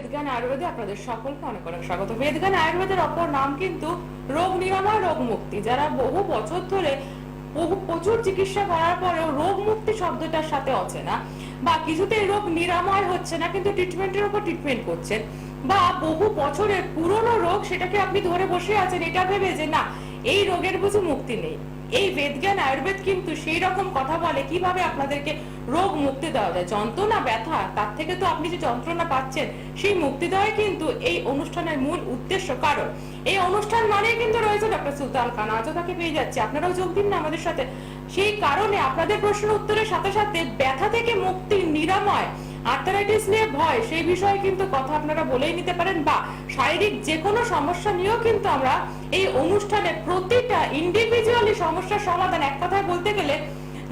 বেদজ্ঞান আয়ুর্বেদে আপনাদের সকলকে অনেক অনেক স্বাগত। বেদজ্ঞান আয়ুর্বেদের অপর নাম কিন্তু রোগ নিরাময়, রোগ মুক্তি। যারা বহু বছর ধরে প্রচুর চিকিৎসা করার পরেও রোগ মুক্তি শব্দটার সাথে অচেনা, বা কিছুতেই রোগ নিরাময় হচ্ছে না কিন্তু ট্রিটমেন্টের উপর ট্রিটমেন্ট করছেন, বা বহু বছরের পুরনো রোগ সেটাকে আপনি ধরে বসে আছেন এটা ভেবে যে না এই রোগের বুঝি মুক্তি নেই। এই বেদজ্ঞান আয়ুর্বেদ কিন্তু সেই রকম কথা বলে কিভাবে আপনাদেরকে রোগ মুক্তি দেওয়া যায়। যন্ত্রণা, ব্যথা, তার থেকে তো আপনি যে যন্ত্রণা পাচ্ছেন সেই মুক্তি দেওয়াই কিন্তু এই অনুষ্ঠানের মূল উদ্দেশ্য। কারণ এই অনুষ্ঠান মানে কিন্তু রয়েছে ডক্টর সুলতান খান, আজও তাকে পেয়ে যাচ্ছে, আপনারাও যোগ দিন না আমাদের সাথে। সেই কারণে আপনাদের প্রশ্ন উত্তরের সাথে সাথে ব্যথা থেকে মুক্তি, নিরাময়, আর্থারাইটিস নিয়ে ভয়, সেই বিষয়ে কিন্তু কথা আপনারা বলেই নিতে পারেন, বা শারীরিক যে কোনো সমস্যা নিয়েও কিন্তু আমরা এই অনুষ্ঠানে প্রতিটা ইন্ডিভিজুয়ালি সমস্যার সমাধান, এক কথায় বলতে গেলে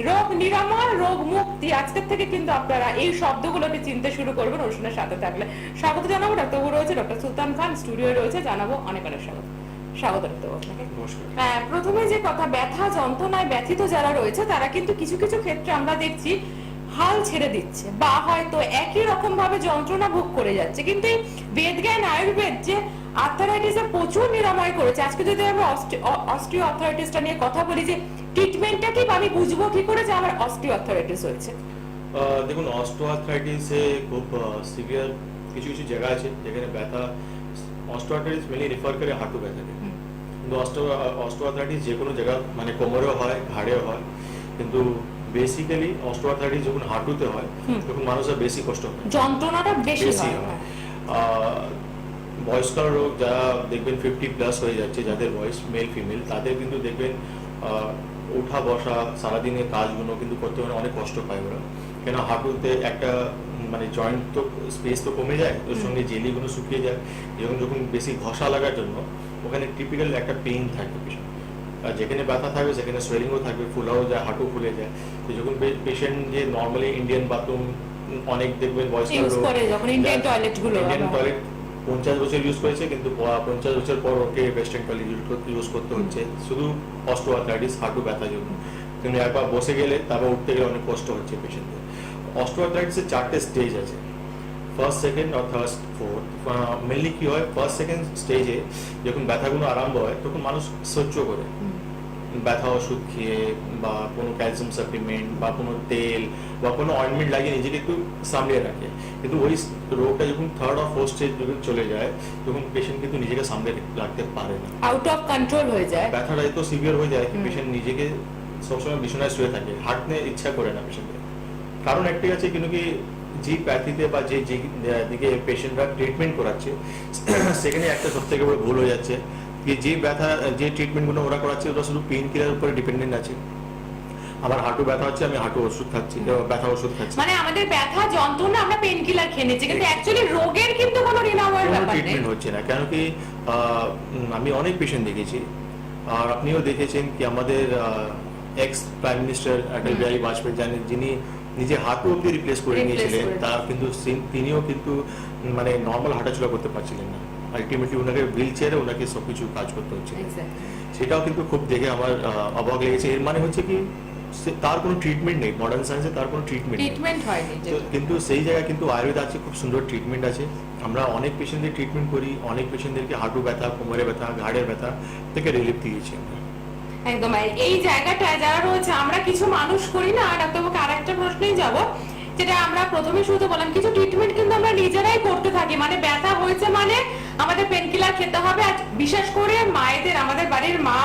রোগ নিরাময়, রোগ মুক্তি, আজকের থেকে কিন্তু আপনারা এই শব্দগুলোকে চিনতে শুরু করবেন অনুষ্ঠানের সাথে থাকলে। স্বাগত জানাবো, ডাক্তারবাবু রয়েছে ডক্টর সুলতান খান স্টুডিওয়ে রয়েছে, জানাবো অনেক অনেক স্বাগত। স্বাগত ডাক্তারবাবু আপনাকে। হ্যাঁ, প্রথমে যে কথা, ব্যথা যন্ত্রণায় ব্যথিত যারা রয়েছে তারা কিন্তু কিছু কিছু ক্ষেত্রে আমরা দেখছি হাল ছেড়ে দিচ্ছে, বা হয়তো একই রকম ভাবে যন্ত্রণা ভোগ করে যাচ্ছে। কিন্তু এই বেদজ্ঞান আয়ুর্বেদ যে আর্থারাইটিসে প্রচুর নিরাময় করেছে, আজকে যদি আমরা অস্টিও আর্থারাইটিসটা নিয়ে কথা বলি, যে ট্রিটমেন্টটা কি, আমি বুঝবো কি করে যে আমার অস্টিও আর্থারাইটিস হয়েছে? দেখুন, অস্টিও আর্থারাইটিসে খুব সিভিয়ার কিছু কিছু জায়গা আছে যেখানে ব্যথা, অস্টিও আর্থারাইটিস মেনলি রেফার করে হাঁটু ব্যথাকে, কিন্তু অস্টিও আর্থারাইটিস যে কোনো জায়গা মানে কোমরেও হয়, ঘাড়েও হয়, কিন্তু বেসিক্যালি অস্টিও আর্থারাইটিস যখন হাঁটুতে হয় তখন মানুষের বেশি কষ্ট হয়, যন্ত্রণাটা বেশি হয়। বয়স্কর লোক যারা দেখবেন 50+ হয়ে যাচ্ছে, যাদের বয়স মেল ফিমেল, তাদের কিন্তু দেখবেন ওঠা বসা সারাদিনের কাজগুলো কিন্তু করতে মানে অনেক কষ্ট পায় ওরা। কেন হাঁটুতে একটা মানে জয়েন্ট তো স্পেস তো কমে যায়, ওর সঙ্গে জেলিগুলো শুকিয়ে যায়, এবং যখন বেশি ঘষা লাগার জন্য ওখানে টিপিক্যাল একটা পেইন থাকবে পেশেন্ট, আর যেখানে ব্যথা থাকবে সেখানে সোয়েলিংও থাকবে, ফুলাও যায়, হাঁটু ফুলে যায়। তো যখন পেশেন্ট যে নর্মালি ইন্ডিয়ান বাথরুম অনেক দেখবেন বয়স্ক ইন্ডিয়ান টয়লেট 50 বছর ইউজ করেছে, কিন্তু 50 বছর পর ওকে ওয়েস্টার্ন টয়লেট ইউজ করতে হচ্ছে শুধু অস্টিও আর্থারাইটিস, হাঁটু ব্যথার জন্য। কিন্তু একবার বসে গেলে তারপর উঠতে গেলে অনেক কষ্ট হচ্ছে পেশেন্টদের। অস্টিও আর্থারাইটিসের 4টে স্টেজ আছে, ফার্স্ট, সেকেন্ড আর থার্ড, ফোর্থ। মেনলি কি হয়, ফার্স্ট সেকেন্ড স্টেজে যখন ব্যথাগুলো আরম্ভ হয় তখন মানুষ সহ্য করে ব্যথা ওষুধ খেয়ে বা কোনো ক্যালসিয়াম সাপ্লিমেন্ট বা কোনো তেল বা কোনো অয়েন্টমেন্ট লাগিয়ে নিজেকে একটু সামলিয়ে রাখে। কিন্তু ওই রোগটা যখন থার্ড আর ফোর্থ স্টেজ যখন চলে যায় তখন পেশেন্ট কিন্তু নিজেকে সামলে রাখতে পারে না, আউট অফ কন্ট্রোল হয়ে যায়, ব্যথাটা এত সিভিয়ার হয়ে যায় পেশেন্ট নিজেকে সবসময় বিছানায় শুয়ে থাকে, হাঁটতে ইচ্ছা করে না পেশেন্টের। কারণ একটাই আছে, কিন্তু কি যে প্যাথিতে বা যে দিকে পেশেন্টরা ট্রিটমেন্ট করাচ্ছে সেখানে একটা সব থেকে বড় ভুল হয়ে যাচ্ছে, যে ব্যথা যে ট্রিটমেন্টগুলো ওরা করাচ্ছে ওরা শুধু পেইন কিলার উপরে ডিপেন্ডেন্ট আছে। আমার হাঁটু ব্যথা হচ্ছে, আমি হাঁটু ওষুধ খাচ্ছি, ব্যথা ওষুধ খাচ্ছি, মানে আমাদের ব্যথা যন্ত্রণা আমরা পেইন কিলার খেয়ে নিচ্ছি, কিন্তু অ্যাকচুয়ালি রোগের কিন্তু কোনো নিরাময়ের ব্যাপার নেই, ট্রিটমেন্ট হচ্ছে না। কেন কি আমি অনেক পেশেন্ট দেখেছি, আর আপনিও দেখেছেন কি আমাদের x prime minister Atal Bihari Vajpayee, জানেন, যিনি নিজে হাঁটু অব্দি রিপ্লেস করে নিয়েছিলেন, তার কিন্তু তিনিও কিন্তু মানে নর্মাল হাঁটাচলা করতে পারছিলেন না, আলটিমেটলি ওনাকে হুইল চেয়ারে ওনাকে সবকিছু কাজ করতে হচ্ছে। সেটাও কিন্তু খুব দেখে আমার অবাক লেগেছে। এর মানে হচ্ছে কি তার কোনো ট্রিটমেন্ট নেই, মডার্ন সায়েন্সে তার কোনো ট্রিটমেন্ট হয়নি, কিন্তু সেই জায়গায় কিন্তু আয়ুর্বেদ আছে, খুব সুন্দর ট্রিটমেন্ট আছে। আমরা অনেক পেশেন্টদের ট্রিটমেন্ট করি, অনেক পেশেন্টদেরকে হাঁটু ব্যথা, কোমরে ব্যথা, ঘাড়ের ব্যথা থেকে রিলিফ দিয়েছি আমরা। একদম এই জায়গাটায় যারা রয়েছে, আমরা কিছু মানুষ করি না। ডাক্তারবাবুকে আরেকটা প্রশ্নেই যাব, যেটা আমরা প্রথমে শুরুতে বললাম, কিছু ট্রিটমেন্ট কিন্তু আমরা নিজেরাই করতে থাকি, মানে ব্যথা হয়েছে মানে আমাদের পেনকিলার খেতে হবে। আর বিশেষ করে মায়েদের, আমাদের বাড়ির মা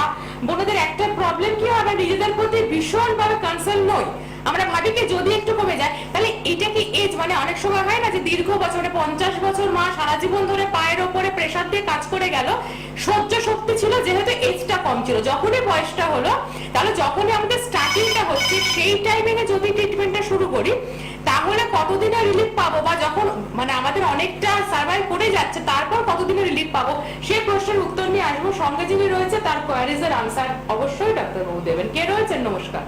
বোনদের একটা প্রবলেম কি হয়, আমরা নিজেদের প্রতি ভীষণ ভাবে কনসার্ন নই, আমরা ভাবি কি যদি একটু কমে যায় তাহলে এটা কি এজ, মানে অনেক সময় হয় না যে দীর্ঘ বছরে 50 বছর মা সারা জীবন ধরে পায়ের ওপরে প্রেসার দিয়ে কাজ করে গেল, সহ্য শক্তি ছিল যেহেতু এজটা কম ছিল, যখনই বয়সটা হলো, তাহলে যখনই আমাদের স্টার্টিংটা হচ্ছে সেই টাইমিংয়ে যদি ট্রিটমেন্টটা শুরু করি তাহলে কতদিনে রিলিফ পাবো, বা যখন মানে আমাদের অনেকটা সার্ভাইভ করে যাচ্ছে তারপর কতদিনে রিলিফ পাবো, সেই প্রশ্নের উত্তর নিয়ে আসবো। সঙ্গে যিনি রয়েছে তার কোয়ারিজ এর আনসার অবশ্যই ডাক্তারবাবু দেবেন। কে রয়েছেন? নমস্কার।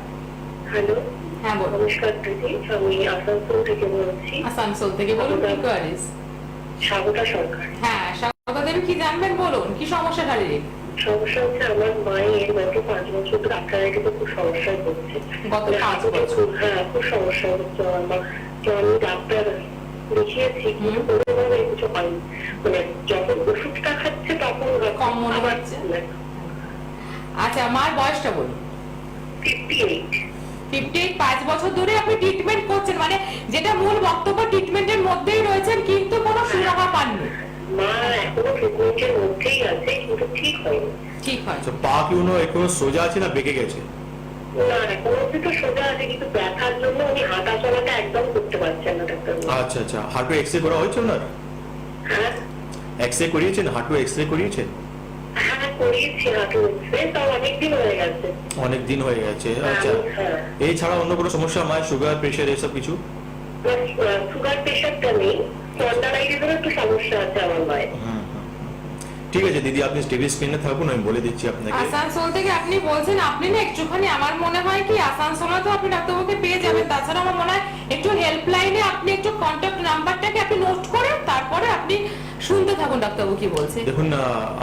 হ্যালো। হ্যাঁ বলুন। নমস্কার দিদি, আমি আসানসোল থেকে বলছি। আসানসোল থেকে বলুন, কি কোয়ারিজ? স্বাগতা সরকার। হ্যাঁ স্বাগতা দেবী, কি জানবেন বলুন, কি সমস্যা শারীরিক? সমস্যা হচ্ছে আমার মায়ের গত 5 বছর ধরে আর্থারাইটিসে খুব সমস্যায় পড়ছে। গত 5 বছর? হ্যাঁ, খুব সমস্যা হচ্ছে আমার মা। তো আমি ডাক্তার দেখিয়েছি, কিন্তু কোনোভাবে কিছু হয়নি। মানে যখন ওষুধটা খাচ্ছে তখন কম মনে আবার হচ্ছে। আচ্ছা, মার বয়সটা বলুন। 58। 58, 5 বছর ধরে আপনি ট্রিটমেন্ট করছেন, মানে যেটা মূল বক্তব্য ট্রিটমেন্টের মধ্যেই রয়েছেন কিন্তু কোনো সুরাহা পাননি। মা এখনো ট্রিটমেন্টের মধ্যেই আছে, কিন্তু ঠিক হয়নি। ঠিক হয়। আচ্ছা, পা কি এখনো সোজা আছে না বেঁকে গেছে? না, এখন অব্দি তো সোজা আছে, কিন্তু ব্যথার জন্য উনি হাঁটা চলাটা একদম করতে পারছেন না ডাক্তার। আচ্ছা আচ্ছা, হাঁটু এক্সরে করা হয়েছে ওনার? হ্যাঁ এক্সরে করিয়েছেন? হাঁটু এক্সরে করিয়েছেন? হ্যাঁ, করিয়েছি হাঁটু এক্সরে, তাও অনেকদিন হয়ে গেছে। অনেক দিন হয়ে গেছে। আচ্ছা, হ্যাঁ, এই ছাড়া অন্য কোনো সমস্যা মায়ের, সুগার প্রেশার এসব কিছু? সুগার প্রেশারটা নেই, স্পন্ডালাইটিসের একটু সমস্যা আছে আমার মায়ের। ঠিক আছে দিদি, আপনি টিভি স্ক্রিনে থাকুন, আমি বলে দিচ্ছি আপনাকে। আসানসোল থেকে আপনি বলছেন, আপনি না একটুখানি, আমার মনে হয় কি আসানসোলে তো আপনি ডাক্তারবাবুকে পেয়ে যাবেন, তাছাড়া আমার মনে হয় একটু হেল্পলাইনে আপনি একটু কন্ট্যাক্ট নাম্বারটাকে আপনি নোট করে তারপরে আপনি শুনতে থাকুন ডাক্তারবাবু কি বলছে। দেখুন,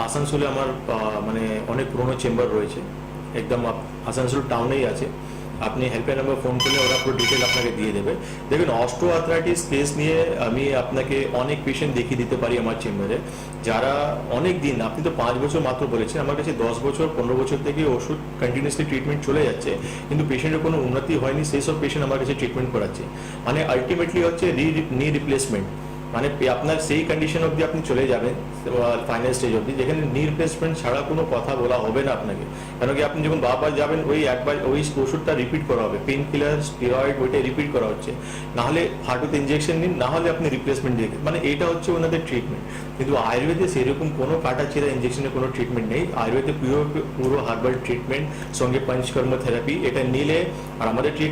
আসানসোলে আমার মানে অনেক পুরোনো চেম্বার রয়েছে, একদম আসানসোল টাউনেই আছে। আপনি হেল্পলাইন নাম্বার ফোন করলে ওরা পুরো ডিটেল আপনাকে দিয়ে দেবে। দেখুন, অস্টিওআর্থ্রাইটিস কেস নিয়ে আমি আপনাকে অনেক পেশেন্ট দেখিয়ে দিতে পারি আমার চেম্বারে, যারা অনেক দিন, আপনি তো 5 বছর মাত্র বলেছেন, আমার কাছে 10 বছর 15 বছর থেকে ওষুধ কন্টিনিউসলি ট্রিটমেন্ট চলে যাচ্ছে, কিন্তু পেশেন্টের কোনো উন্নতি হয়নি, সেই সব পেশেন্ট আমার কাছে ট্রিটমেন্ট করাচ্ছে। মানে আলটিমেটলি হচ্ছে নি রিপ্লেসমেন্ট, মানে আপনার সেই কন্ডিশন অবধি আপনি চলে যাবেন ফাইনাল স্টেজ অবধি, যেখানে নি রিপ্লেসমেন্ট ছাড়া কোনো কথা বলা হবে না আপনাকে। কেন কি আপনি যখন বারবার যাবেন ওই একবার ওই ওষুধটা রিপিট করা হবে, পেন কিলার, স্টেরয়েড, ওইটা রিপিট করা হচ্ছে, নাহলে হাঁটুতে ইঞ্জেকশন নিন, নাহলে আপনি রিপ্লেসমেন্ট দিয়ে, মানে এটা হচ্ছে ওনাদের ট্রিটমেন্ট। কিন্তু আয়ুর্বেদে সেরকম কোনো কাটা ছেঁড়া ইঞ্জেকশনের কোনো ট্রিটমেন্ট নেই। আয়ুর্বেদে পুরো হার্বাল ট্রিটমেন্ট সঙ্গে পঞ্চকর্ম থেরাপি এটা নিলে, আর আমাদের যে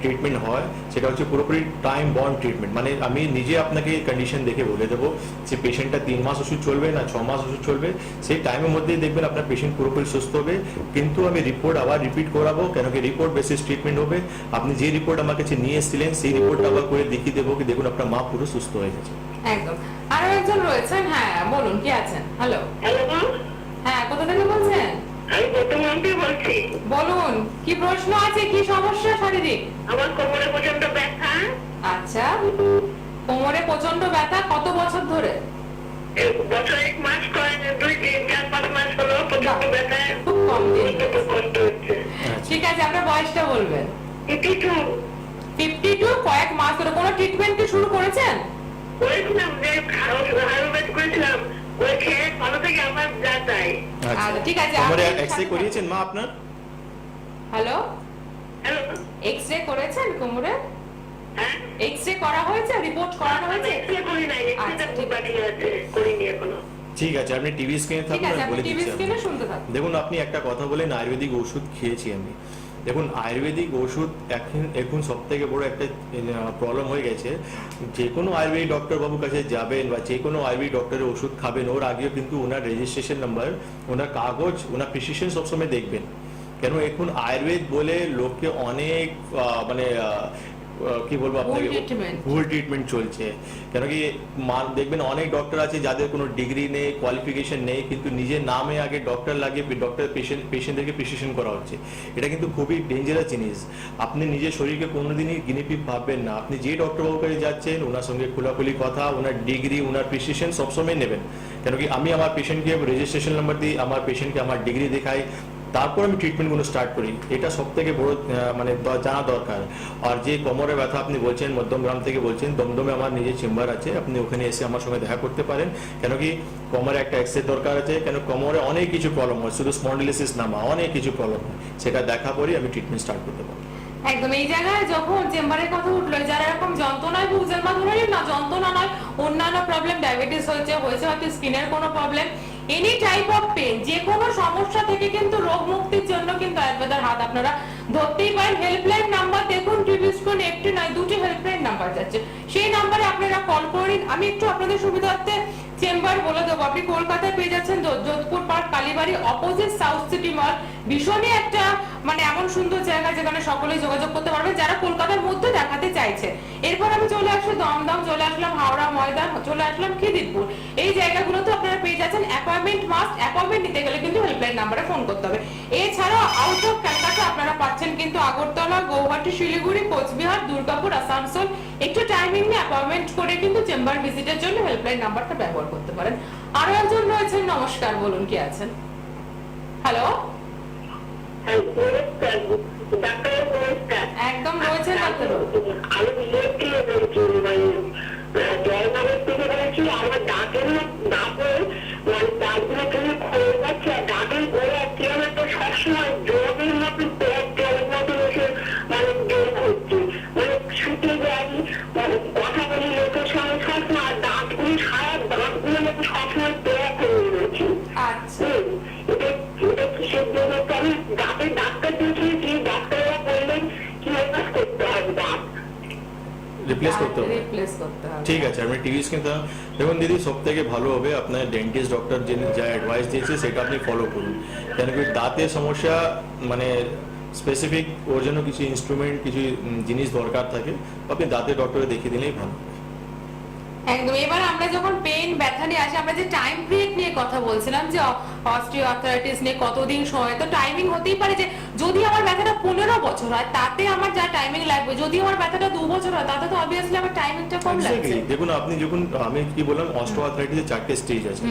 ট্রিটমেন্ট হয় সেটা হচ্ছে পুরোপুরি টাইম বন্ড ট্রিটমেন্ট। মানে আমি নিজে আপনাকে কন্ডিশন দেখে বলে দেবো যে পেশেন্টটা 3 মাস ওষুধ চলবে না 6 মাস ওষুধ চলবে, সেই টাইমের মধ্যেই দেখবেন আপনার পেশেন্ট পুরোপুরি সুস্থ হবে। কিন্তু আমি রিপোর্ট আবার রিপিট করাবো, কেন কি রিপোর্ট বেসিস ট্রিটমেন্ট হবে। আপনি যে রিপোর্ট আমার কাছে নিয়ে এসেছিলেন সেই রিপোর্টটা আবার করে দেখিয়ে দেবো কি দেখুন আপনার মা পুরো সুস্থ হয়ে গেছে। একদম। আরো একজন রয়েছেন, হ্যাঁ বলুন, কি আছেন? হ্যালো, হ্যালো মা, হ্যাঁ কোথা থেকে বলছেন? আমি বর্তমান থেকে বলছি। বলুন, কি প্রশ্ন আছে, কি সমস্যা শারীরিক? আমার কোমরে প্রচন্ড ব্যথা। আচ্ছা, কোমরে প্রচন্ড ব্যথা, কত বছর ধরে? বছর 1 মাস কয়েক 2 3 4 5 মাস হলো প্রচন্ড ব্যথা, খুব কম দিন। খুব কষ্ট হচ্ছে। ঠিক আছে, আপনার বয়সটা বলবেন। 52 52, কয়েক মাস ধরে কোনো ট্রিটমেন্ট কি শুরু করেছেন? করেছিলাম, যে আয়ুর্বেদ করেছিলাম, ওই খেয়ে ভালো থেকে আমার যা চাই। আচ্ছা, ঠিক আছে। কোমরে আপনি এক্সরে করিয়েছেন মা আপনার? হ্যালো, হ্যালো, এক্সরে করেছেন কোমরে? হ্যাঁ এক্সরে করা হয়েছে, রিপোর্ট করানো হয়েছে? এক্সরে করি নাই, আচ্ছা, এক্সরেটা ঠিক বাকি আছে, করিনি এখনো। ঠিক আছে, আপনি টিভি স্ক্রিনে ঠিক থাকুন, আছে, আমি আপনি বলে টিভি দিচ্ছি স্ক্রিনে আপনাকে। শুনতে থাকুন। দেখুন, আপনি একটা কথা বলেন আয়ুর্বেদিক ওষুধ খেয়েছি আমি। দেখুন, আয়ুর্বেদিক ওষুধ এখন সব থেকে বড় একটা প্রবলেম হয়ে গেছে। যে কোনো আয়ুর্বেদিক ডক্টর বাবুর কাছে যাবেন বা যে কোনো আয়ুর্বেদিক ডক্টরের ওষুধ খাবেন, ওর আগেও কিন্তু ওনার রেজিস্ট্রেশন নাম্বার, ওনার কাগজ, ওনার প্রেসক্রিপশন সবসময় দেখবেন। কেন এখন আয়ুর্বেদ বলে লোককে অনেক মানে কি বলবো আপনাকে, ভুল ট্রিটমেন্ট চলছে। কেন কি দেখবেন অনেক ডক্টর আছে যাদের কোনো ডিগ্রি নেই, কোয়ালিফিকেশন নেই, কিন্তু নিজের নামে আগে ডক্টর লাগিয়ে ডক্টর পেশেন্টদেরকে প্রেসক্রিপশন করা হচ্ছে। এটা কিন্তু খুবই ডেঞ্জারাস জিনিস। আপনি নিজের শরীরকে কোনোদিনই গিনিপিগ ভাববেন না। আপনি যে ডক্টর বাবুর কাছে যাচ্ছেন ওনার সঙ্গে খোলাখুলি কথা, ওনার ডিগ্রি, ওনার প্রেসক্রিপশন সবসময় নেবেন। কেন কি আমি আমার পেশেন্টকে রেজিস্ট্রেশন নাম্বার দিই, আমার পেশেন্টকে আমার ডিগ্রি দেখাই, তারপর আমি ট্রিটমেন্টগুলো স্টার্ট করি। এটা সব থেকে বড় মানে জানা দরকার। আর যে কোমরে ব্যথা আপনি বলছেন, মধ্যমগ্রাম থেকে বলছেন, দমদমে আমার নিজের চেম্বার আছে, আপনি ওখানে এসে আমার সঙ্গে দেখা করতে পারেন। কেন কি কোমরে একটা এক্সরে দরকার আছে, কেন কোমরে অনেক কিছু প্রবলেম হয়, শুধু স্পন্ডিলোসিস না, অনেক কিছু প্রবলেম হয়, সেটা দেখা পরে আমি ট্রিটমেন্ট স্টার্ট করতে পারি। একদম। এই জায়গায় যখন চেম্বারের কথা উঠলো, যারা এরকম যন্ত্রণায় ভুগছেন বা ধরে নিন না যন্ত্রণা নয়, অন্যান্য প্রবলেম, ডায়াবেটিস হয়েছে হয়তো স্কিনের কোনো problem, any type of pain, যে কোনো সমস্যা থেকে কিন্তু রোগ মুক্তির জন্য কিন্তু আয়ুর্বেদের হাত আপনারা ধরতেই পারেন। হেল্পলাইন নাম্বার দেখুন টিভি স্ক্রিনে, একটি নয় দুটি হেল্পলাইন নাম্বার যাচ্ছে, সেই নাম্বারে আপনারা কল করুন। আমি একটু আপনাদের সুবিধার্থে চেম্বার বলে দেবো। আপনি কলকাতায় পেয়ে যাচ্ছেন যোধপুর পার্ক, কালীবাড়ি, অপোজিট সাউথ সিটি মল। ভীষণই একটা মানে এমন সুন্দর জায়গা যেখানে সকলেই যোগাযোগ করতে পারবে যারা কলকাতার মধ্যে দেখাতে চাইছে। এরপর আমি চলে আসলাম দমদম, চলে আসলাম হাওড়া ময়দান, চলে আসলাম খিদিরপুর। এই জায়গাগুলোতে আপনারা পেয়ে যাচ্ছেন অ্যাপয়েন্টমেন্ট মাস্ট। অ্যাপয়েন্টমেন্ট নিতে গেলে কিন্তু হেল্পলাইন নাম্বারে ফোন করতে হবে। এছাড়াও আউট অফ ক্যালকাটা আছে আপনারা পাচ্ছেন কিন্তু আগরতলা, গৌহাটি, শিলিগুড়ি, কোচবিহার, দুর্গাপুর, আসানসোল। একটু টাইমিং নিয়ে অ্যাপয়েন্টমেন্ট করে কিন্তু চেম্বার ভিজিটের জন্য হেল্পলাইন নাম্বারটা ব্যবহার করতে পারেন। আরো একজন রয়েছেন, নমস্কার, বলুন কি আছেন? হ্যালো, একদম রয়েছেন ডাক্তারবাবু। আমি বিজেপি জয়নগর থেকে বলছি। আমার দাঁতের দাঁতে মানে দাঁতগুলো তুমি ক্ষয়ে যাচ্ছে, আর দাঁতের গোড়া কিরম একটা সবসময় জলের মতো জলের মতো এসে মানে বের হচ্ছে, মানে ছুটে যাই, মানে কথা বলি লোকের সঙ্গে সবসময়, আর দাঁতগুলি সারা দাঁতগুলো মতো সবসময় ব্যাগ হয়ে রয়েছে। আচ্ছা, এটা কিসের জন্য? আমি দাঁতের ডাক্তার দেখিয়েছি, ডাক্তাররা বললেন কি অভ্যাস করতে হবে, দাঁত রিপ্লেস করতে হবে। রিপ্লেস করতে হবে। ঠিক আছে, আমি টিভিস কিন্তু দেখুন দিদি, সব থেকে ভালো হবে আপনার ডেন্টিস্ট ডক্টর যা অ্যাডভাইস দিয়েছে সেটা আপনি ফলো করুন। কেন কি দাঁতের সমস্যা মানে স্পেসিফিক ওর জন্য কিছু ইনস্ট্রুমেন্ট, কিছু জিনিস দরকার থাকে, আপনি দাঁতের ডক্টরে দেখিয়ে দিলেই ভালো। একদম। এবার আমরা যখন পেন ব্যথা নিয়ে আসি, আমরা যে টাইম পিরিয়ড নিয়ে কথা বলছিলাম যে অস্টিওআর্থ্রাইটিস নিয়ে কতদিন সময়, তো টাইমিং হতেই পারে যে যদি আমার ব্যথাটা 15 বছর হয় তাতে আমার যা টাইমিং লাগবে, যদি আমার ব্যথাটা 2 বছর হয় তাতে তো অবভিয়াসলি আমার টাইমিংটা কম লাগছে। Exactly. দেখুন আপনি যখন, আমি কি বললাম, অস্টিওআর্থ্রাইটিসের 4টে স্টেজ আছে।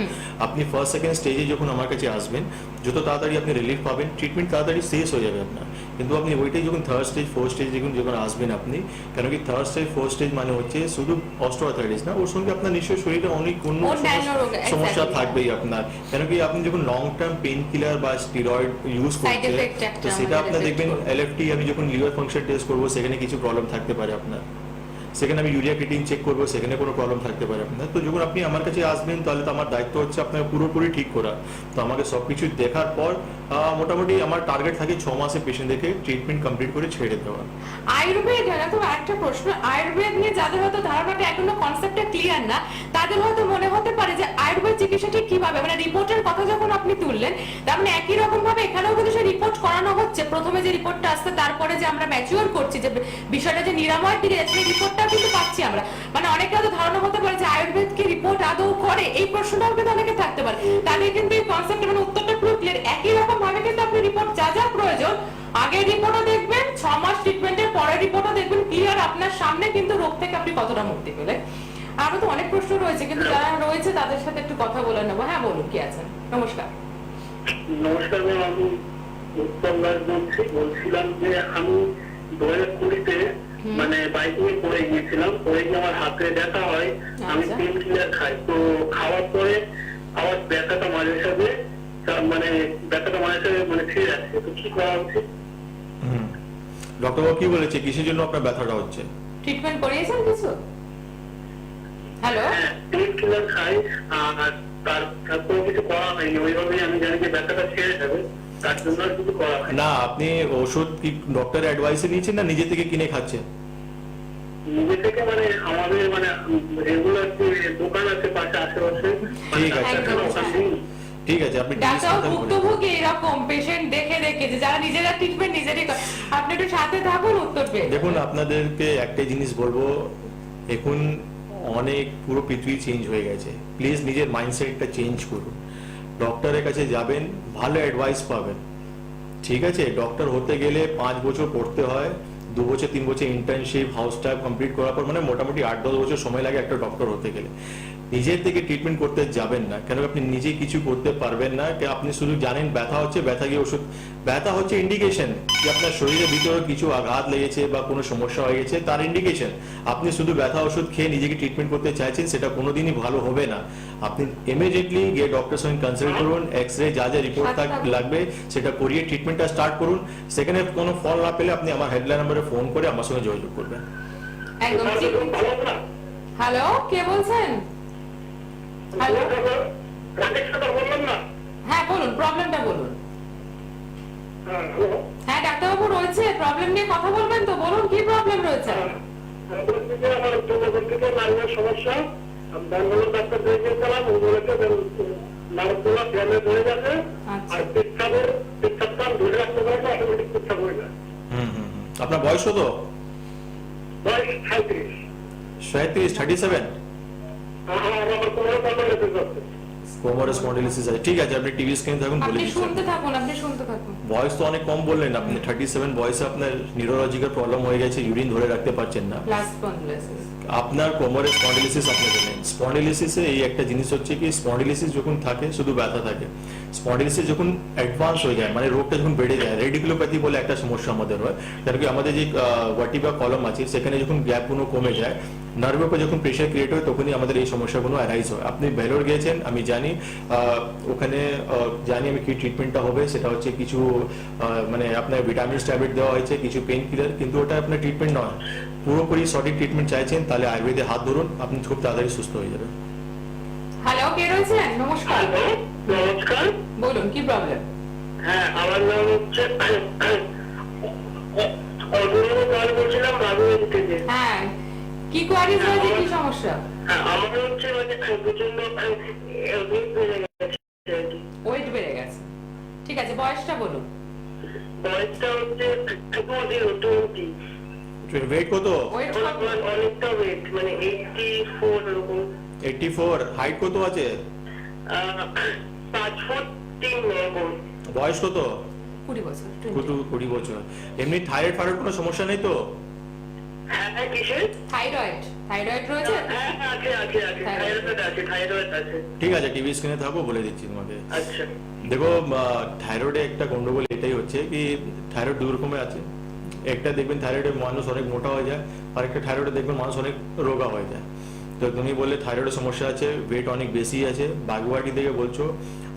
আপনি ফার্স্ট সেকেন্ড স্টেজে যখন আমার কাছে আসবেন, যত তাড়াতাড়ি আপনি রিলিফ পাবেন, ট্রিটমেন্ট তাড়াতাড়ি শেষ হয়ে যাবে আপনার। কিন্তু আপনি ওইটাই যখন থার্ড স্টেজ, ফোর্থ স্টেজ যখন আসবেন আপনি, কেন কি থার্ড স্টেজ ফোর্থ স্টেজ মানে হচ্ছে শুধু অস্টিওআর্থ্রাইটিস না, ওর সঙ্গে আপনার নিশ্চয়ই শরীরে অনেক অন্য সমস্যা থাকবেই আপনার। কেন কি আপনি যখন লং টার্ম পেইন কিলার বা স্টেরয়েড ইউজ করছেন, তো সেটা আপনার দেখবেন এলএফটি, আমি যখন লিভার ফাংশন টেস্ট করবো সেখানে কিছু প্রবলেম থাকতে পারে আপনার, সেখানে আমি ইউরিয়া ক্রিয়েটিন চেক করবো, সেখানে কোনো প্রবলেম থাকতে পারে আপনার। তো যখন আপনি আমার কাছে আসবেন তাহলে তো আমার দায়িত্ব হচ্ছে আপনার পুরোপুরি ঠিক করা। তো আমাকে সবকিছু দেখার পর মোটামুটি আমার টার্গেট থাকে 6 মাসে পেশেন্টদেরকে ট্রিটমেন্ট কমপ্লিট করে ছেড়ে দেওয়া। আয়ুর্বেদ, তো একটা প্রশ্ন, আয়ুর্বেদ নিয়ে যাদের হয়তো ধারণাটা এখনো কনসেপ্টটা ক্লিয়ার না, তাদের হয়তো মনে হতে পারে যে আয়ুর্বেদ চিকিৎসা ঠিক কিভাবে, মানে রিপোর্টের কথা যখন আপনি তুললেন, তার মানে একই রকম ভাবে এখানেও কিন্তু সে রিপোর্ট করানো হচ্ছে। প্রথমে যে রিপোর্টটা আসছে, তারপরে যে আমরা ম্যাচিওর করছি, যে বিষয়টা যে নিরাময় ফিরে যাচ্ছে, সেই রিপোর্টটা কিন্তু পাচ্ছি আমরা। মানে অনেকের হয়তো ধারণা হতে পারে যে আয়ুর্বেদ কি রিপোর্ট আদৌ করে, এই প্রশ্নটাও কিন্তু অনেকে থাকতে পারে। তাদের কিন্তু এই কনসেপ্ট মানে উত্তরটা পুরো ক্লিয়ার। একই রকম ভাবে কিন্তু আপনি রিপোর্ট যা যা প্রয়োজন, আগের রিপোর্টও দেখবেন, 6 মাস ট্রিটমেন্টের পরের রিপোর্টও দেখবেন, ক্লিয়ার আপনার সামনে কিন্তু রোগ থেকে আপনি কতটা মুক্তি পেলেন। আরো তো অনেক প্রশ্ন রয়েছে, কিন্তু যারা রয়েছে তাদের সাথে একটু কথা বলে নেবো। হ্যাঁ, বলুন কি আছেন? নমস্কার। নমস্কার ম্যাম, আমি উত্তম রাজ বলছিলাম যে আমি 2020-তে মানে বাইক নিয়ে পড়ে গিয়েছিলাম, পড়ে গিয়ে আমার হাতে ব্যথা হয়, আমি পেন কিলার খাই, তো খাওয়ার পরে আমার ব্যথাটা মাঝে সাথে মানে ছেড়ে যাচ্ছে, তো কি করা উচিত? ডক্টর কি বলেছে, কিসের জন্য আপনার ব্যথাটা হচ্ছে? ট্রিটমেন্ট করিয়েছেন কিছু? হ্যালো, হ্যাঁ, পেন কিলার খাই, আর তারপর কিছু করা হয়নি, ওইভাবেই আমি জানি যে ব্যথাটা ছেড়ে যাবে, তার জন্য আর কিছু করা হয় না। আপনি ওষুধ কি ডক্টরের অ্যাডভাইসে নিয়েছেন না নিজে থেকে কিনে খাচ্ছেন? নিজে থেকে, মানে আমাদের মানে রেগুলার যে দোকান আছে পাশে আশেপাশে, ঠিক আছে, ঠিক আছে। আপনি ডাক্তার ভুক্তভোগী এরকম পেশেন্ট দেখে দেখে যে যারা নিজেরা ট্রিটমেন্ট নিজেরই করে, আপনি একটু সাথে থাকুন, উত্তর পেয়ে দেখুন, আপনাদেরকে একটাই জিনিস বলবো, এখন অনেক পুরো পৃথিবী চেঞ্জ হয়ে গেছে। প্লিজ নিজের মাইন্ডসেটটা চেঞ্জ করুন। ডক্টরের কাছে যাবেন, ভালো অ্যাডভাইস পাবেন। ঠিক আছে, ডক্টর হতে গেলে 5 বছর পড়তে হয়, 2 বছর 3 বছর ইন্টার্নশিপ, হাউস স্টাফ কমপ্লিট করার পর মানে মোটামুটি 8-10 বছর সময় লাগে একটা ডক্টর হতে গেলে। নিজের থেকে ট্রিটমেন্ট করতে যাবেন না, কেন আপনি নিজে কিছু করতে পারবেন না। আপনি শুধু জানেন ব্যথা হচ্ছে, ব্যথা গিয়ে ওষুধ, ব্যথা হচ্ছে ইন্ডিকেশন যে আপনার শরীরের ভিতরে কিছু আঘাত লেগেছে বা কোনো সমস্যা হয়ে গেছে, তার ইন্ডিকেশন। আপনি শুধু ব্যথা ওষুধ খেয়ে নিজেকে ট্রিটমেন্ট করতে চাইছেন, সেটা কোনোদিনই ভালো হবে না। আপনি ইমিডিয়েটলি গিয়ে ডক্টরের সঙ্গে কনসাল্ট করুন, এক্সরে যা যা রিপোর্ট লাগবে সেটা করিয়ে ট্রিটমেন্টটা স্টার্ট করুন। সেখানে কোনো ফল না পেলে আপনি আমার হেডলাইন নম্বরে ফোন করে আমার সঙ্গে যোগাযোগ করবেন। একদম ঠিক। হ্যালো, কে বলছেন? হ্যালো, হ্যাঁ বলুন, প্রবলেমটা বলুন। হ্যাঁ ডাক্তারবাবু রয়েছে, প্রবলেম নিয়ে কথা বলবেন তো, বলুন কি প্রবলেম রয়েছে? আমার সমস্যা, ব্যাঙ্গালোর ডাক্তার দেখিয়েছিলাম, ও বলেছে নারকগুলো ফ্যানে ধরে গেছে, আর পেচ্ছাপটা ধরে রাখতে পারলে অটোমেটিক পেচ্ছাপ হয়ে যায়। আপনার বয়স কত? বয়স 37। 37, 37? আমার 15 লেগে যাচ্ছে। কোমর স্পন্ডিলোসিস আছে, ঠিক আছে আপনি টিভি স্ক্রিনে থাকুন বলে আপনি দিচ্ছি। শুনতে থাকুন, আপনি শুনতে থাকুন। বয়স তো অনেক কম বললেন আপনি, 37 বয়সে আপনার নিউরোলজিক্যাল প্রবলেম হয়ে গেছে, ইউরিন ধরে রাখতে পারছেন না, প্লাস স্পন্ডিলোসিস। আপনার কোমরে স্পন্ডিলোসিস আপনি জানেন। স্পন্ডিলোসিসে এই একটা জিনিস হচ্ছে কি, স্পন্ডিলোসিস যখন থাকে শুধু ব্যথা থাকে, স্পন্ডিলোসিস যখন অ্যাডভান্স হয়ে যায় মানে রোগটা যখন বেড়ে যায়, রেডিকুলোপ্যাথি বলে একটা সমস্যা আমাদের হয়, কারণ কি আমাদের যে ভার্টিব্রা কলম আছে সেখানে যখন গ্যাপগুলো কমে যায়, নার্ভের উপর যখন প্রেশার ক্রিয়েট হয় তখনই আমাদের এই সমস্যাগুলো অ্যারাইজ হয়। আপনি ভেলোর গিয়েছেন, আমি জানি ওখানে জানি আমি কি ট্রিটমেন্টটা হবে, সেটা হচ্ছে কিছু মানে আপনার ভিটামিন ট্যাবলেট দেওয়া হয়েছে, কিছু পেন কিলার, কিন্তু ওটা আপনার ট্রিটমেন্ট নয়। পুরোপুরি সঠিক ট্রিটমেন্ট চাইছেন তাহলে আয়ুর্বেদে হাত ধরুন, আপনি খুব তাড়াতাড়ি সুস্থ হয়ে যাবেন। হ্যালো, কে রয়েছেন? নমস্কার, হ্যালো, নমস্কার। বলুন কি প্রবলেম? হ্যাঁ, আমার নাম হচ্ছে অরুণ পাল, বলছিলাম বাবুবাড়ি থেকে। হ্যাঁ, কি কোয়ারিজ রয়েছে, কি সমস্যা? হ্যাঁ, আমার হচ্ছে মানে প্রচন্ড weight বেড়ে গেছে আর কি। ওয়েট বেড়ে গেছে, ঠিক আছে, বয়সটা বলুন। বয়সটা হচ্ছে 20। ওয়েট কত? ওয়েট অনেকটা ওয়েট, মানে 84 এরকম। 84। হাইট কত আছে? 5 ফুট 3 এরকম। বয়স কত? 20 বছর। 20 বছর। এমনি থাইরয়েড ফাইরয়েড কোনো সমস্যা নেই তো? হ্যাঁ, কিসের? থাইরয়েড, থাইরয়েড রয়েছে? হ্যাঁ, আছে। থাইরয়েড আছে। ঠিক আছে, টিভি স্ক্রিনে থাকো, বলে দিচ্ছি তোমাকে। আচ্ছা। দেখো, থাইরয়েডে একটা গন্ডগোল এটাই হচ্ছে কি, থাইরয়েড দু রকমের আছে। একটা দেখবেন থাইরয়েডে মানুষ অনেক মোটা হয়ে যায়, আর একটা থাইরয়েডে দেখবেন মানুষ অনেক রোগা হয়ে যায়। তো তুমি বললে থাইরয়েডের সমস্যা আছে, ওয়েট অনেক বেশি আছে, বাগুয়াটি থেকে বলছো,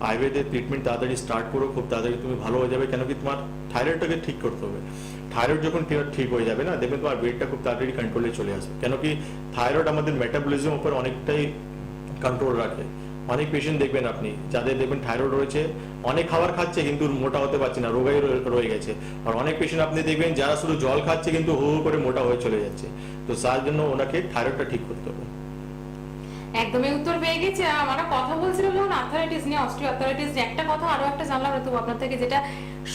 আয়ুর্বেদের ট্রিটমেন্ট তাড়াতাড়ি স্টার্ট করো, খুব তাড়াতাড়ি তুমি ভালো হয়ে যাবে। কেন কি তোমার থাইরয়েডটাকে ঠিক করতে হবে। থাইরয়েড যখন ঠিক হয়ে যাবে না, দেখবেন তোমার ওয়েটটা খুব তাড়াতাড়ি কন্ট্রোলে চলে আসবে। কেন কি থাইরয়েড আমাদের মেটাবলিজম উপর অনেকটাই কন্ট্রোল রাখে। অনেক পেশেন্ট দেখবেন আপনি, যাদের দেখবেন থাইরয়েড রয়েছে, অনেক খাবার খাচ্ছে কিন্তু মোটা হতে পারছে না, রোগাই রয়ে গেছে। আর অনেক পেশেন্ট আপনি দেখবেন যারা শুধু জল খাচ্ছে কিন্তু হু হু করে মোটা হয়ে চলে যাচ্ছে। তো তার জন্য ওনাকে থাইরয়েডটা ঠিক করতে হবে। একদমই উত্তর পেয়ে গেছি। আমরা কথা বলছিলাম যখন আর্থারাইটিস নিয়ে, অস্টিওআর্থারাইটিস নিয়ে, একটা কথা আরো একটা জানলাম তো আপনার থেকে, যেটা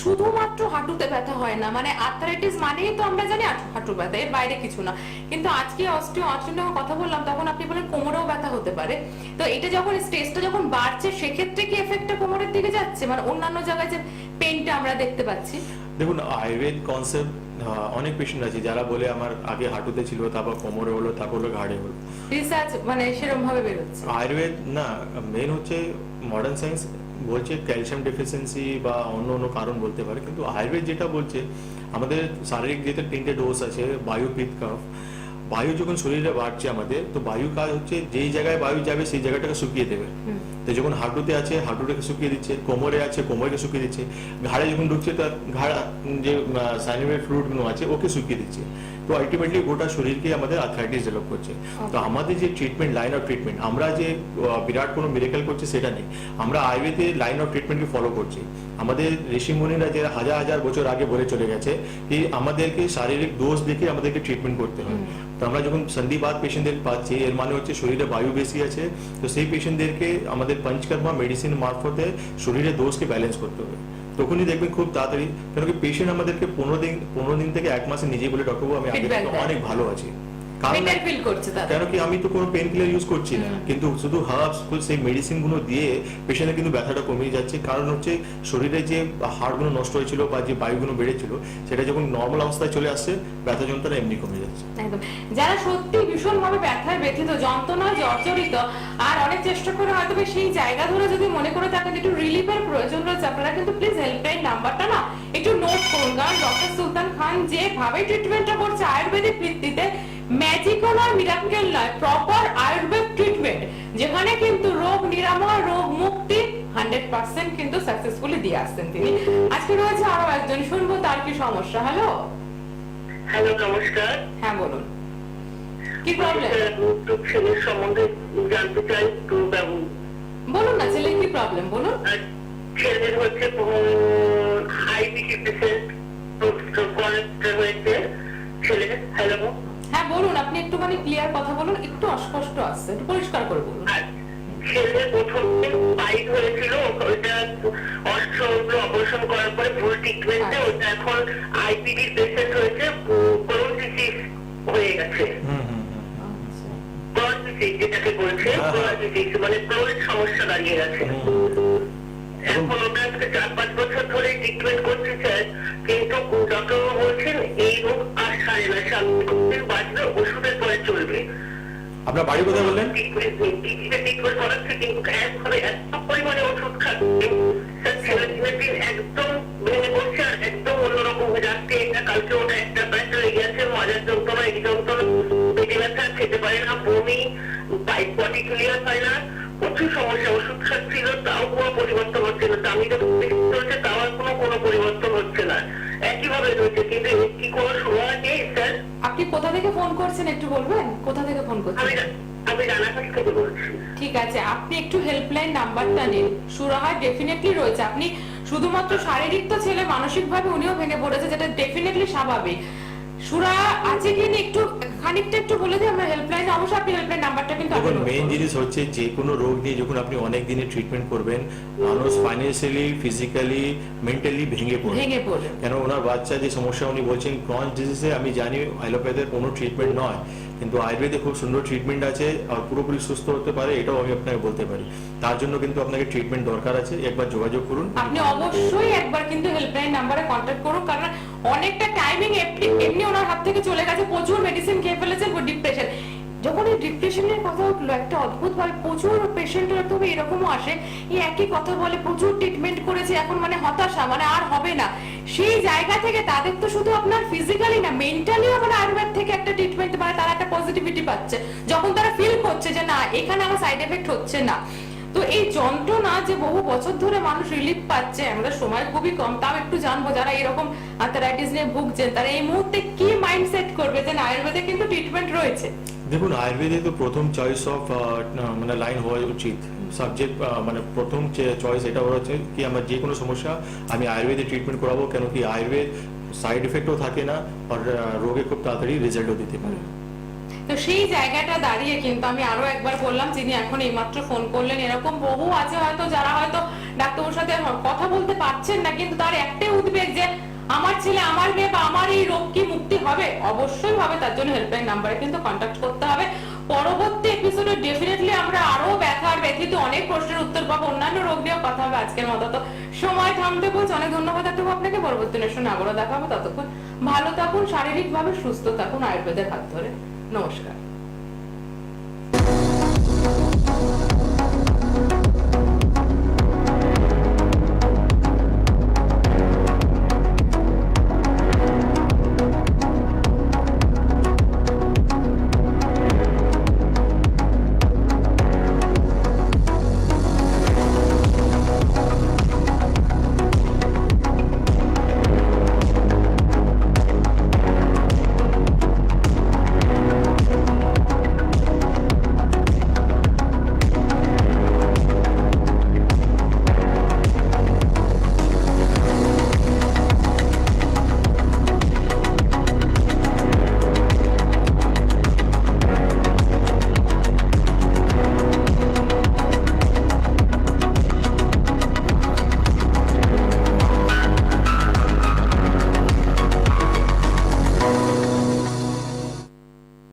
শুধুমাত্র হাঁটুতে ব্যথা হয় না, মানে আর্থারাইটিস মানেই তো আমরা জানি হাঁটু ব্যথা, এর বাইরে কিছু না। কিন্তু আজকে অস্টিওআর্থ্রাইটিস নিয়ে কথা বললাম তখন আপনি বলেন কোমরেও ব্যথা হতে পারে। তো এটা যখন স্টেজটা যখন বাড়ছে সেক্ষেত্রে কি এফেক্টটা কোমরের দিকে যাচ্ছে, মানে অন্যান্য জায়গায় যে পেইনটা আমরা দেখতে পাচ্ছি? দেখুন, আয়ুর্বেদ কনসেপ্ট অনেক পেশেন্ট আছে যারা বলে আমার আগে হাঁটুতে ছিল, তারপর কোমরে হলো, তারপর হলো ঘাড়ে হলো। রিসার্চ মানে সেরকম ভাবে বেরোচ্ছে। আয়ুর্বেদ না, মেন হচ্ছে মডার্ন সায়েন্স বলছে ক্যালসিয়াম ডেফিসিয়েন্সি বা অন্য অন্য কারণ বলতে পারে, কিন্তু আয়ুর্বেদ যেটা বলছে আমাদের শারীরিক যেটা 3টে ডোজ আছে, বায়ু, পিত্ত, কফ। বায়ু যখন শরীরে বাড়ছে আমাদের, তো বায়ু কাজ হচ্ছে যেই জায়গায় বায়ু যাবে সেই জায়গাটাকে শুকিয়ে দেবে। তো যখন হাঁটুতে আছে হাঁটুটাকে শুকিয়ে দিচ্ছে, কোমরে আছে কোমরকে শুকিয়ে দিচ্ছে, ঘাড়ে যখন ঢুকছে তার ঘাড় যে সাইনোভিয়াল ফ্লুইড গুলো আছে ওকে শুকিয়ে দিচ্ছে। তো আলটিমেটলি গোটা শরীরকে আমাদের আর্থ্রাইটিস ডেভেলপ করছে। তো আমাদের যে ট্রিটমেন্ট, লাইন অফ ট্রিটমেন্ট, আমরা যে বিরাট কোনো মিরাকেল করছি সেটা নেই, আমরা আয়ুর্বেদের লাইন অফ ট্রিটমেন্টকে ফলো করছি। আমাদের ঋষি মুনিরা যে হাজার হাজার বছর আগে বলে চলে গেছে কি আমাদেরকে শারীরিক দোষ দেখে আমাদেরকে ট্রিটমেন্ট করতে হয়। তো আমরা যখন সন্ধিবাত পেশেন্টদের পাচ্ছি, এর মানে হচ্ছে শরীরে বায়ু বেশি আছে, তো সেই পেশেন্টদেরকে আমাদের পঞ্চকর্মা মেডিসিন মারফতে শরীরের দোষকে ব্যালেন্স করতে হবে। তখনই দেখবেন খুব তাড়াতাড়ি, কেন কি পেশেন্ট আমাদেরকে 15 দিন থেকে 1 মাসে নিজেই বলে ডক্টর আমি আগে থেকে অনেক ভালো আছি। কারণ কেন কি আমি তো কোনো পেন কিলার ইউজ করছি না, কিন্তু শুধু হার্বস সেই মেডিসিন গুলো দিয়ে পেশেন্টের কিন্তু ব্যথাটা কমিয়ে যাচ্ছে। কারণ হচ্ছে শরীরে যে হাড়গুলো নষ্ট হয়েছিল বা যে বায়ুগুলো বেড়েছিল সেটা যখন নর্মাল অবস্থায় চলে আসছে, ব্যথা যন্ত্রণা এমনি কমে যাচ্ছে। একদম, যারা সত্যি ভীষণ ভাবে ব্যথায় ব্যথিত, যন্ত্রণায় জর্জরিত, আর অনেক চেষ্টা করে হয়তো সেই জায়গা ধরে যদি মনে করে থাকেন একটু রিলিফের প্রয়োজন রয়েছে, আপনারা কিন্তু প্লিজ হেল্পলাইন নাম্বারটা না একটু নোট করুন। কারণ ডক্টর সুলতান খান যেভাবে ট্রিটমেন্টটা করছে আয়ুর্বেদিক ভিত্তিতে, ম্যাজিক্যাল আর মিরাকেল নয়, প্রপার আয়ুর্বেদ ট্রিটমেন্ট, যেখানে কিন্তু রোগ নিরাময়, রোগ মুক্তি 100% কিন্তু সাকসেসফুলি দিয়ে আসছেন তিনি। আজকে রয়েছে আরো একজন, শুনবো তার কি সমস্যা। হ্যালো, নমস্কার। হ্যাঁ বলুন, কি প্রবলেম? ছেলের সম্বন্ধে জানতে চাই, একটু বলুন না, ছেলের কি প্রবলেম বলুন। ছেলের হচ্ছে আইবিটি পেশেন্ট হয়েছে ছেলে। হ্যালো, হ্যাঁ বলুন, আপনি একটুখানি ক্লিয়ার কথা বলুন, একটু অস্পষ্ট আসছে, একটু পরিষ্কার করে বলুন। ছেলে প্রথম পাইপ হয়েছিল, ওইটা অপারেশন করার পরে ফুল ট্রিটমেন্টে ওটা এখন আইবিডি পেশেন্ট হয়েছে, ক্রোন ডিজিজ হয়ে গেছে। ক্রোন ডিজিজ যেটাকে বলছে, মানে প্রবলেম সমস্যা দাঁড়িয়ে গেছে। এখন ওটা আজকে 4-5 বছর ধরে ট্রিটমেন্ট করতে চায়, কিন্তু ডক্টর বলছেন এই রোগ আর সারে না, 7 দিন বাঁচবে, ওষুধের পরে চলবে। আপনার বাড়ি কোথায় বললেন? ট্রিটমেন্ট করাচ্ছে, কিন্তু একভাবে এত পরিমাণে ওষুধ খাচ্ছে স্যার, ছেলেদিনের দিন একদম ভেঙে পড়ছে, আর একদম অন্যরকম হয়ে যাচ্ছে। এটা কালকে ওটা একটা ব্যাটা লেগে আছে, মাজার যন্ত্রণা, এই যন্ত্রণা, পেটে ব্যথা, খেতে পারে না, বমি, বডি ক্লিয়ার হয় না, প্রচুর সমস্যা। ওষুধ খাচ্ছিল, তাও কোনো পরিবর্তন হচ্ছে না। আমি যখন চলছে তাও আর কোনো পরিবর্তন হচ্ছে না, একইভাবে রয়েছে। কিন্তু কি কোনো সময় নেই স্যার? আপনি কোথা থেকে ফোন করছেন একটু বলবেন, কোথা থেকে ফোন করছেন? আমি রানাঘাট থেকে বলছি। ঠিক আছে, আপনি একটু হেল্পলাইন নাম্বারটা নিন, সুরাহা ডেফিনেটলি রয়েছে। আপনি শুধুমাত্র শারীরিক তো ছেলে, মানসিক ভাবে উনিও ভেঙে পড়েছে, যেটা ডেফিনেটলি স্বাভাবিক। সুরাহা আছে কি না একটু খানিকটা একটু বলে দিই আমরা হেল্পলাইন, অবশ্যই আপনি হেল্পলাইন নাম্বারটা কিন্তু দেখুন, মেইন জিনিস হচ্ছে যে কোনো রোগ নিয়ে যখন আপনি অনেক দিনের ট্রিটমেন্ট করবেন, মানুষ ফাইন্যান্সিয়ালি, ফিজিক্যালি, মেন্টালি ভেঙে পড়ে। কেন ওনার বাচ্চা যে সমস্যা উনি বলছেন ক্রনিক ডিজিজে, আমি জানি অ্যালোপ্যাথের কোনো ট্রিটমেন্ট নয়, কিন্তু আয়ুর্বেদে খুব সুন্দর ট্রিটমেন্ট আছে আর পুরোপুরি সুস্থ হতে পারে, এটাও আমি আপনাকে বলতে পারি। তার জন্য কিন্তু আপনাকে ট্রিটমেন্ট দরকার আছে, একবার যোগাযোগ করুন। আপনি অবশ্যই একবার কিন্তু হেল্পলাইন নাম্বারে কন্ট্যাক্ট করুন, কারণ অনেকটা টাইমিং এমনি ওনার হাত থেকে চলে গেছে, প্রচুর মেডিসিন খেয়ে ফেলেছেন, ডিপ্রেশন। যখন এই ডিপ্রেশনের কথা উঠলো, একটা অদ্ভুত ভাবে প্রচুর পেশেন্টরা তবে এরকমও আসে, এই একই কথা বলে, প্রচুর ট্রিটমেন্ট করেছে, এখন মানে হতাশা, মানে আর হবে না। সেই জায়গা থেকে তাদের তো শুধু আপনার ফিজিক্যালি না, মেন্টালিও মানে আয়ুর্বেদ থেকে একটা ট্রিটমেন্ট, মানে তারা একটা পজিটিভিটি পাচ্ছে, যখন তারা ফিল করছে যে না এখানে আমার সাইড এফেক্ট হচ্ছে না। তো এই যন্ত্রণা যে বহু বছর ধরে মানুষ রিলিফ পাচ্ছে, আমাদের সময় খুবই কম, তাও একটু জানবো যারা এরকম আর্থারাইটিস নিয়ে ভুগছেন তারা এই মুহূর্তে কি মাইন্ডসেট করবে, যে আয়ুর্বেদে কিন্তু ট্রিটমেন্ট রয়েছে। দেখুন, আয়ুর্বেদে তো প্রথম চয়েস অফ মানে লাইন হওয়া উচিত, সাবজেক্ট মানে প্রথম চয়েস এটা হচ্ছে কি আমার যে কোনো সমস্যা আমি আয়ুর্বেদে ট্রিটমেন্ট করাবো, কেন কি আয়ুর্বেদ সাইড এফেক্টও থাকে না আর রোগে খুব তাড়াতাড়ি রেজাল্টও দিতে পারে। তো সেই জায়গাটা দাঁড়িয়ে কিন্তু আমি আরো একবার বললাম, যিনি এখন এইমাত্র ফোন করলেন, এরকম বহু আছে হয়তো যারা হয়তো ডাক্তারের সাথে কথা বলতে পারছেন না, কিন্তু তার একটাই উদ্বেগ যে আমার ছেলে, আমার মেয়ে বা আমার এই রোগ কি মুক্তি হবে? অবশ্যই হবে, তার জন্য হেল্পলাইন নাম্বারে কিন্তু কন্ট্যাক্ট করতে হবে। পরবর্তী এপিসোডে ডেফিনেটলি আমরা আরো ব্যথার ব্যথিত অনেক প্রশ্নের উত্তর পাবো, অন্যান্য রোগ নিয়েও কথা হবে। আজকের মতো তো সময় থামতে বলছি, অনেক ধন্যবাদ আপনাকে। পরবর্তী অনুষ্ঠানে আবারও দেখা হবে, ততক্ষণ ভালো থাকুন, শারীরিক ভাবে সুস্থ থাকুন আয়ুর্বেদের হাত ধরে। নমস্কার।